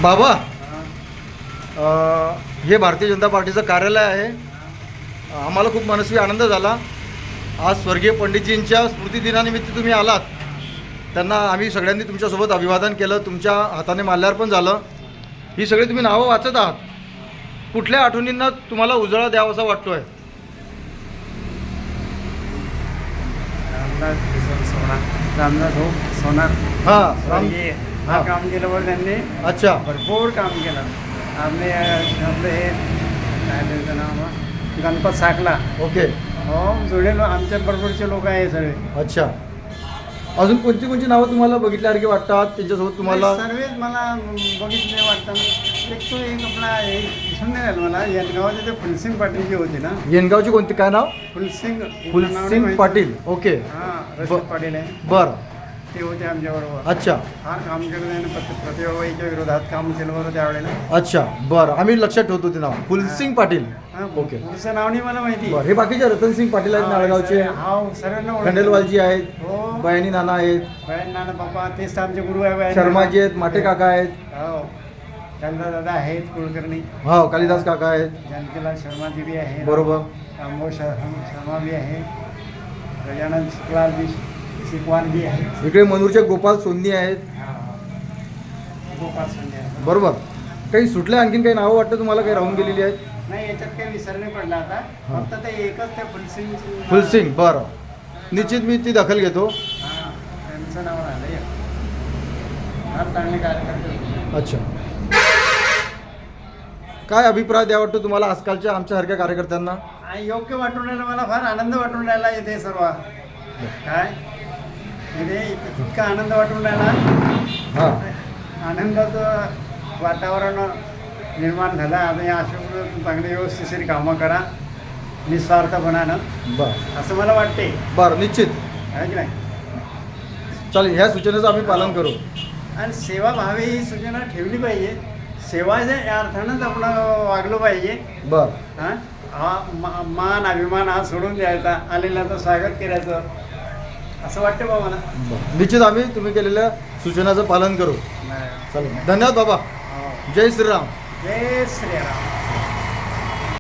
बाबा, हे भारतीय जनता पार्टीचं कार्यालय आहे. आम्हाला खूप मनस्वी आनंद झाला. आज स्वर्गीय पंडितजींच्या स्मृतिदिनानिमित्त तुम्ही आलात. त्यांना आम्ही सगळ्यांनी तुमच्यासोबत अभिवादन केलं. तुमच्या हाताने माल्यार्पण झालं. ही सगळी तुम्ही नावं वाचत आहात. कुठल्या आठवणींना तुम्हाला उजाळा द्यावासा वाटतोय? रामनाथ हो सोनार हां काम केलं बरं त्यांनी. अच्छा, भरपूर काम केलं. आपले आपलं हे काय त्याचं नाव गणपत साकला. ओके. हो, जुळे आमच्या बरोबरचे लोक आहे सगळे. अच्छा, अजून कोणती कोणती नावं तुम्हाला बघितल्यासारखी वाटतात त्यांच्यासोबत तुम्हाला? सर्वच मला बघितले वाटतं. एक तो एक आपला दिसून नाही राहिलं मला. येणगावाचे ते फुलसिंग पाटील जे होते ना. येणगावची कोणती, काय नाव? फुलसिंग पाटील. ओके. हां, रशीद पाटील आहे. बरं. ते होते आमच्याबरोबर. अच्छा. फार काम केलं त्याने. प्रतिभाबाईच्या विरोधात काम केलं बरं त्यावेळेला. अच्छा, बरं. आम्ही लक्षात ठेवतो ते नाव फुलसिंग पाटील. ओके. पुढचं नाव नाही मला माहिती. बरं. हे बाकीचे रतनसिंग पाटील आहेत नाळगावचे. हा, सर्वांना खंडेलवालजी आहेत. हो, बयानी नाना आहेत. बयान नाना बाबा तेच तर आमचे गुरु आहे. शर्माजी आहेत. माटे काका आहेत. हो, चंद्र दादा आहेत. कुलकर्णी. हो, कालिदास काका आहेत. जानकीलाल शर्माजी बी आहे. बरोबर. रामभाऊ शर्मा बी आहे. गजानन शुक्लाल बी शिकवान बी आहे. इकडे मनूरचे गोपाल सोन्नी आहेत. गोपाल संजय. बरोबर. काही सुटले आणखीन काही नावं वाटतं तुम्हाला, काही राहून गेलेली आहेत? नाही, याच्यात काही विसर नाही पडला आता. फक्त ते एकच ते फुलसिंग. बरं, निश्चित मी ती दखल घेतो. हां, त्यांचं नाव राहिलं. फार चांगले कार्यकर्ते होते. अच्छा, काय अभिप्राय द्या वाटतो तुम्हाला आजकालच्या आमच्यासारख्या कार्यकर्त्यांना? योग्य वाटून राहिलं. मला फार आनंद वाटून राहिला इथे सर्व. काय इथे इतका आनंद वाटून राहिला. हां, आनंदाचं वातावरण निर्माण झालं. आता या अशा चांगली व्यवस्थिशीर कामं करा निस्वार्थपणानं, बरं. असं मला वाटते. बरं, निश्चित. आहे की नाही? चालेल, ह्या सूचनेचं आम्ही पालन करू. आणि सेवाभावी ही सूचना ठेवली पाहिजे. सेवाच्या या अर्थानंच आपण वागलो पाहिजे. बरं. हां, हा मान अभिमान हा सोडून द्यायचा. आलेल्याचं स्वागत करायचं, असं वाटतं बा मला. बरं, निश्चित आम्ही तुम्ही केलेल्या सूचनाचं पालन करू. चालेल, धन्यवाद बाबा. जय श्रीराम. जय श्रीराम.